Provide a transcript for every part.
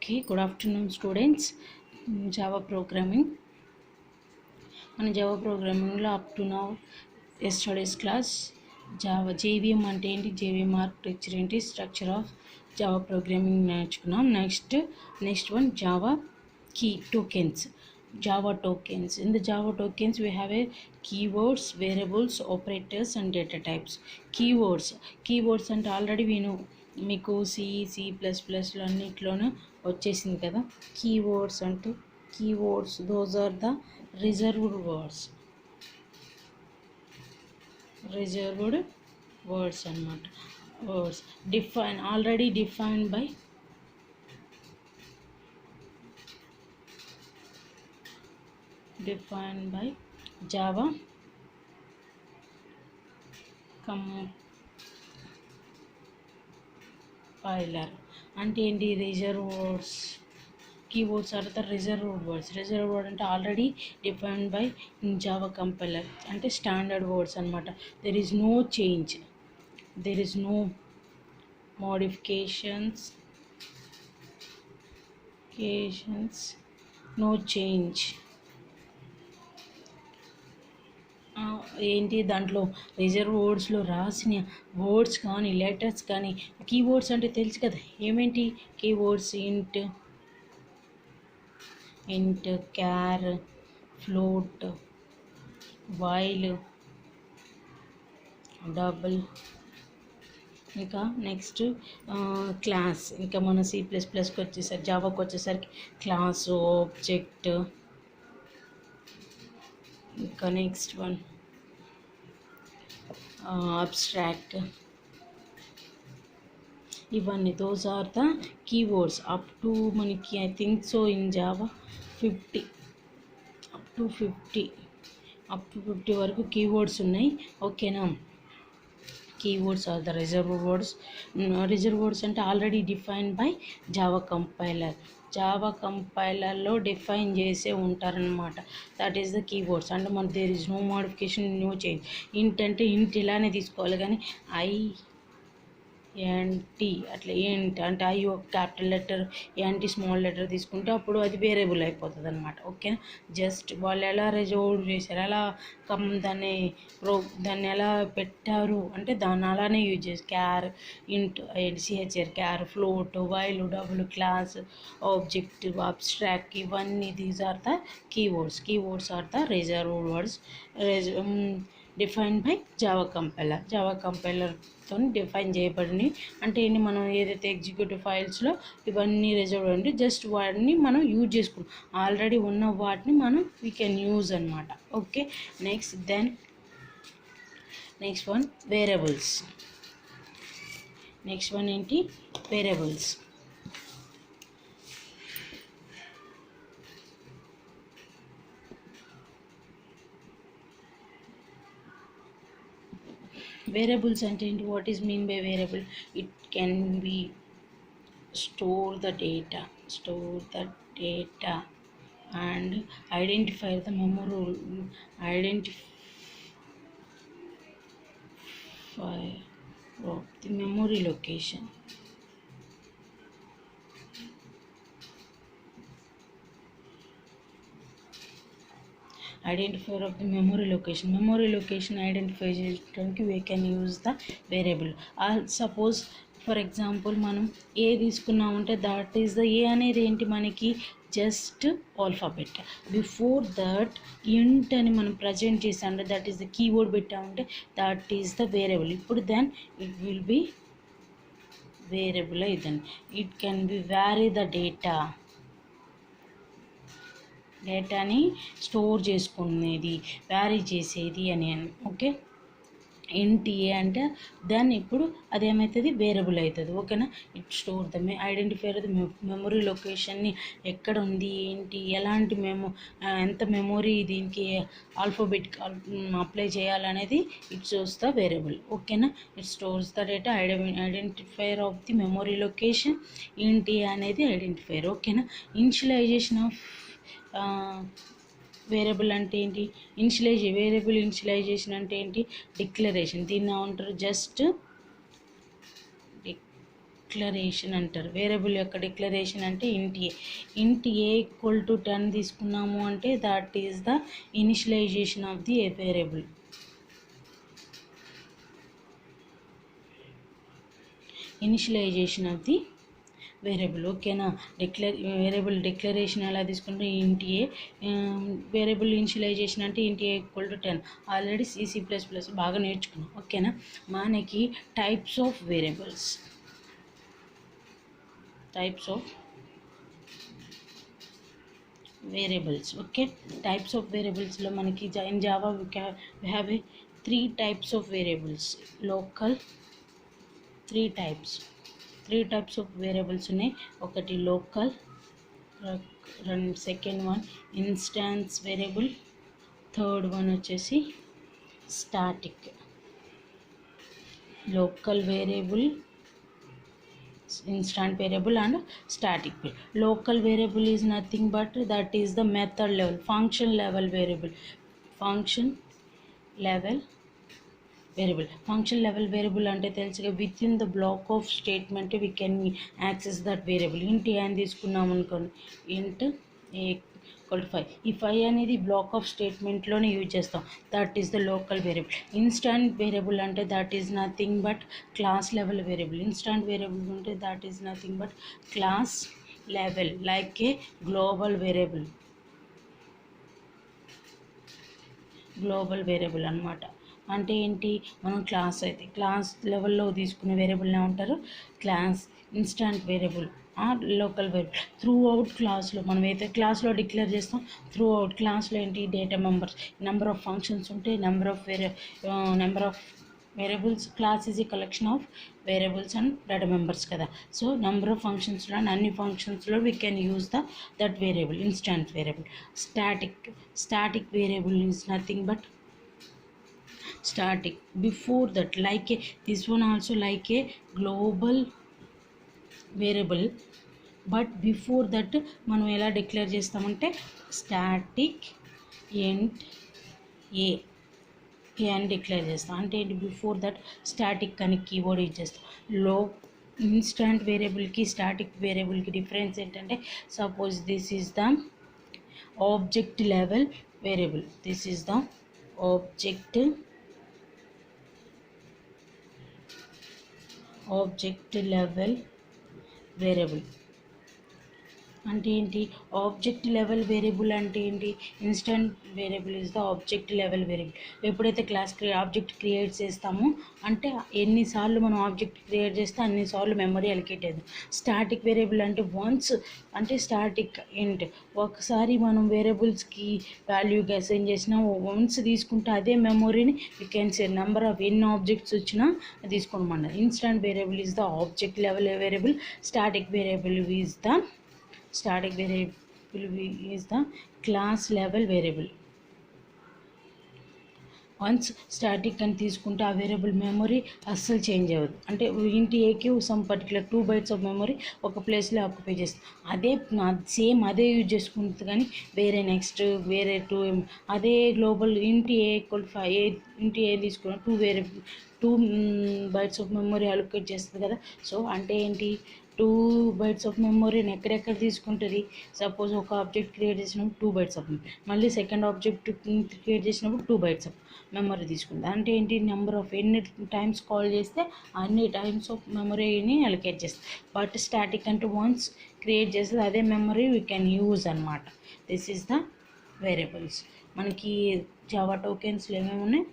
Okay, good afternoon students. Java programming. మన Java ప్రోగ్రామింగ్లో up to now yesterday's class Java JVM అంటే ఏంటి, JVM architecture ఏంటి, structure of Java programming నేర్చుకున్నాం. Next one Java key tokens. Java tokens. In the Java tokens we have a keywords, variables, operators and data types. Keywords అంటే already నేను మీకు C++లో అన్నిట్లోనూ వచ్చేసింది కదా. కీవర్డ్స్ అంటే keywords, those are the reserved words అన్నమాట. Words already defined by Java compiler. అంటే ఏంటి, reserve words. Keywords are the reserved words. Reserve word అంటే already defined by Java compiler, అంటే స్టాండర్డ్ వర్డ్స్ అనమాట. There is no change, there is no modifications, no change. ఏంటి దాంట్లో reserve వర్డ్స్లో రాసిన words కానీ letters కానీ, కీవర్డ్స్ అంటే తెలుసు కదా ఏమేంటి keywords, int, char, float, while, double, ఇంకా నెక్స్ట్ క్లాస్. ఇంకా మన C++కి వచ్చేసరికి, జావాకి వచ్చేసరికి క్లాస్, ఆబ్జెక్ట్, ఇంకా నెక్స్ట్ వన్ అబ్స్ట్రాక్ట్. ఇవన్నీ those are the keywords. Up to మనకి I think so in Java 50 up to 50 వరకు కీవర్డ్స్ ఉన్నాయి. ఓకేనా. Keywords are the reserve words అంటే ఆల్రెడీ డిఫైన్డ్ బై జావా కంపైలర్లో డిఫైన్ చేసే ఉంటారనమాట. That is the keywords. అంటే మన there is no modification, no change. ఇంట్ అంటే ఇంట్ ఇలానే తీసుకోవాలి, కానీ INT అట్లా ఏంటి అంటే ఐ ఒక capital letter, NT small letter తీసుకుంటే అప్పుడు అది వేరియబుల్ అయిపోతుంది అనమాట. ఓకేనా. జస్ట్ వాళ్ళు ఎలా రిజర్వ్ చేశారు, ఎలా దాన్ని ఎలా పెట్టారు అంటే దాన్ని అలానే యూజ్ చేసి char, int, CHR, char, float, while, double, class, objective, abstract, ఇవన్నీ these are the keywords are the reserved words defined by Java కంపైలర్తో డిఫైన్ చేయబడినవి. అంటే ఏంటి, మనం ఏదైతే ఎగ్జిక్యూటివ్ ఫైల్స్లో ఇవన్నీ రిజర్వ్ అంటే జస్ట్ వాటిని మనం యూజ్ చేసుకుంటాం, ఆల్రెడీ ఉన్న వాటిని మనం వీ కెన్ యూజ్ అనమాట. Okay. Next one variables. Next one ఏంటి, వేరియబుల్స్. వేరియబుల్స్ అంటే ఏంటి, what is mean by variable? It can be store the data and identify the memory location. Identifier of the memory location identify చేయడానికి we can use the variable. Suppose for example మనం a తీసుకున్నామంటే that is the ఏ అనేది ఏంటి మనకి just alphabet. Before that ఇంట్ అని మనం present చేసామంటే దట్ ఈస్ ద కీవర్డ్ పెట్టామంటే దట్ ఈస్ ద వేరియబుల్. ఇప్పుడు then it will be variable అయిద్దండి. It can be vary the డేటాని స్టోర్ చేసుకునేది, వ్యారీ చేసేది అని. ఓకే. ఇంట్ ఏ అంటే దెన్ ఇప్పుడు అదేమవుతుంది, వేరియబుల్ అవుతుంది. ఓకేనా. It store the identifier the memory లొకేషన్ని, ఎక్కడ ఉంది ఏంటి, ఎలాంటి ఎంత మెమొరీ దీనికి ఆల్ఫాబెట్ అప్లై చేయాలనేది ఇట్ స్టోర్స్ ద వేరియబుల్. ఓకేనా. It stores the data identifier of the memory location. Int a అనేది ఐడెంటిఫైర్. ఓకేనా. ఇనిషియలైజేషన్ ఆఫ్ వేరియబుల్ అంటే ఏంటి, వేరియబుల్ ఇనిషియలైజేషన్ అంటే ఏంటి, డిక్లరేషన్. దీన్ని ఏమంటారు, జస్ట్ డిక్లరేషన్ అంటారు. వేరియబుల్ యొక్క డిక్లరేషన్ అంటే ఇంట్ ఏ ఈక్వల్ టు 10 తీసుకున్నాము అంటే that is the initialisation of the variable. Initialisation of the variable. ఓకేనా. వేరియబుల్ డిక్లరేషన్ ఎలా తీసుకుంటే ఇంట్ ఏ, వేరియబుల్ ఇనిషియలైజేషన్ అంటే int a equal to 10. Already C++ బాగా నేర్చుకున్నాం. ఓకేనా. మనకి types of variables, okay. Types of వేరియబుల్స్లో మనకి in Java we have a 3 types of variables. Local 3 types of variables ఉన్నాయి. ఒకటి local, second one instance variable, third one వచ్చేసి static. Local variable, instant variable and static variable. Local variable is nothing but that is the method level, function level variable. Function level అంటే తెలుసుగా with in the black of statement we can access that variable. ఇంట్ ఏ అని తీసుకున్నాం అనుకోండి, ఇంట్ a equal to 5. ఈ 5 అనేది block of స్టేట్మెంట్లోనే యూజ్ చేస్తాం. That is the local variable. Instant variable అంటే that is nothing but class level variable. Instant variable అంటే that is nothing but class level, like a global variable అనమాట. అంటే ఏంటి, మనం క్లాస్ లెవెల్లో తీసుకునే వేరియబుల్నే ఉంటారు class instant variable or local variable. Throughout క్లాస్లో మనం అయితే క్లాస్లో డిక్లేర్ చేస్తాం. త్రూ అవుట్ క్లాస్లో ఏంటి, డేటా నెంబర్ ఆఫ్ ఫంక్షన్స్ ఉంటే number of variables. Class is a collection of variables and data members కదా. సో నెంబర్ ఆఫ్ ఫంక్షన్స్లో అండ్ అన్ని ఫంక్షన్స్లో we can use that variable, instant variable. Static variable is nothing but static. Before that, this one also like a global variable, but before that మనం ఎలా declare చేస్తామంటే static ఇంట్ ఏ అని declare చేస్తాం. అంటే ఏంటి, బిఫోర్ దట్ స్టాటిక్ అని keyword use చేస్తాం. ఇన్స్టాంట్ వేరియబుల్కి స్టాటిక్ వేరియబుల్కి డిఫరెన్స్ ఏంటంటే, suppose this is the object level variable, this is the object level variable. అంటే ఏంటి, ఆబ్జెక్ట్ లెవెల్ వేరియబుల్ అంటే ఏంటి, instant variable is the object level variable. ఎప్పుడైతే object create చేస్తామో అంటే ఎన్నిసార్లు మనం ఆబ్జెక్ట్ క్రియేట్ చేస్తే అన్నిసార్లు మెమరీ అలొకేట్ అయ్యింది. స్టాటిక్ వేరియబుల్ అంటే స్టాటిక్ ఇంట్, ఒకసారి మనం వేరియబుల్స్కి వాల్యూగా అసైన్ చేసినా వన్స్ తీసుకుంటే అదే మెమొరీని you can say number of ఎన్ని ఆబ్జెక్ట్స్ వచ్చినా తీసుకోమన్నారు. Instant variable is the object level variable. Static variable is the class level variable. Once static అని తీసుకుంటే ఆ వేరియబుల్ మెమొరీ అస్సలు చేంజ్ అవ్వదు. అంటే ఇంటి ఏకి some particular 2 bytes of memory ఒక ప్లేస్లో ఆక్యుపై చేస్తుంది. అదే యూజ్ చేసుకుంటుంది. కానీ వేరే 2 అదే గ్లోబల్ ఇంటి ఏ ఈక్వల్ 5 ఇంటి ఏ తీసుకున్న 2 bytes ఆఫ్ మెమొరీ అలొకేట్ చేస్తుంది కదా. సో అంటే ఏంటి, 2 bytes ఆఫ్ మెమొరీని ఎక్కడెక్కడ తీసుకుంటుంది. సపోజ్ ఒక ఆబ్జెక్ట్ క్రియేట్ చేసినప్పుడు 2 bytes ఆఫ్ మెమరీ, మళ్ళీ సెకండ్ ఆబ్జెక్ట్ క్రియేట్ చేసినప్పుడు 2 bytes ఆఫ్ మెమరీ తీసుకుంది. అంటే ఏంటి, నెంబర్ ఆఫ్ ఎన్ని టైమ్స్ కాల్ చేస్తే అన్ని టైమ్స్ ఆఫ్ మెమరీని అలొకేట్ చేస్తుంది. బట్ స్టాటిక్ అంటే వన్స్ క్రియేట్ చేస్తుంది అదే మెమరీ వీ కెన్ యూజ్ అనమాట. This is the variables. మనకి జావా టోకెన్స్లో ఏమేమి ఉన్నాయి,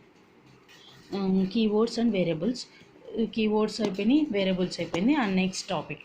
కీవర్డ్స్ అండ్ వేరియబుల్స్. కీవర్డ్స్ అయిపోయినాయి, వేరియబుల్స్ అయిపోయింది. And next topic